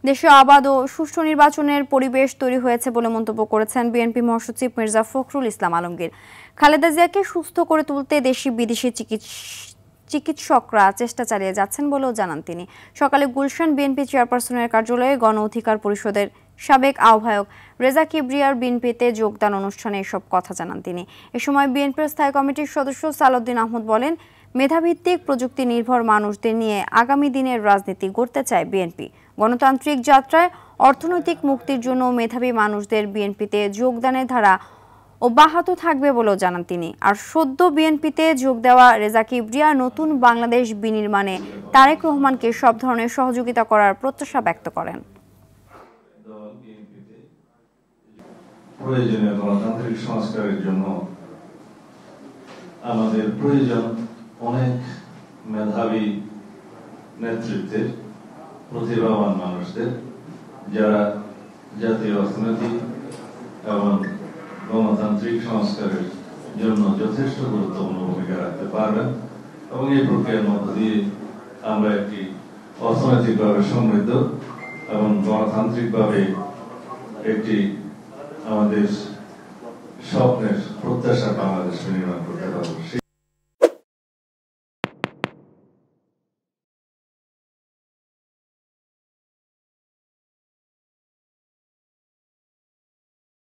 দেশে অবাধ ও সুষ্ঠু নির্বাচনের পরিবেশ তৈরি হয়েছে বলে মন্তব্য করেছেন বিএনপি মহাসচিব মির্জা ফখরুল ইসলাম আলমগীর। খালেদা জিয়াকে সুস্থ করে তুলতে দেশি বিদেশি চিকিৎসকরা চেষ্টা চালিয়ে যাচ্ছেন বলেও জানান তিনি। সকালে গুলশান বিএনপি চেয়ারপারসনের কার্যালয়ে গণ অধিকার পরিষদের সাবেক আহ্বায়ক রেজা কিবরিয়ার বিএনপিতে যোগদান অনুষ্ঠানে এসব কথা জানান তিনি। এ সময় বিএনপির স্থায়ী কমিটির সদস্য সালাউদ্দিন আহমদ বলেন, মেধাভিত্তিক প্রযুক্তি নির্ভর মানুষদের নিয়ে আগামী দিনের রাজনীতি গড়তে চায় বিএনপি। গণতান্ত্রিক যাত্রায় অর্থনৈতিক মুক্তির জন্য মেধাবী মানুষদের বিএনপিতে যোগদানের ধারা অব্যাহত থাকবে বলেও জানান তিনি। আর সদ্য বিএনপিতে যোগ দেওয়া রেজা কিবরিয়া নতুন বাংলাদেশ বিনির্মাণে তারেক রহমানকে সব ধরনের সহযোগিতা করার প্রত্যাশা ব্যক্ত করেন। প্রয়োজনীয় গণতান্ত্রিক সংস্কারের জন্য আমাদের প্রয়োজন অনেক মেধাবী নেতৃত্বের, প্রতিভাবান মানুষদের, যারা জাতীয় অর্থনীতি এবং গণতান্ত্রিক সংস্কারের জন্য যথেষ্ট গুরুত্বপূর্ণ ভূমিকা রাখতে পারবেন এবং এই প্রক্রিয়ার মধ্য দিয়ে আমরা একটি অর্থনৈতিকভাবে সমৃদ্ধ এবং গণতান্ত্রিকভাবে একটি আমাদের স্বপ্নের প্রত্যাশা বাংলাদেশ নির্মাণ করতে পারব।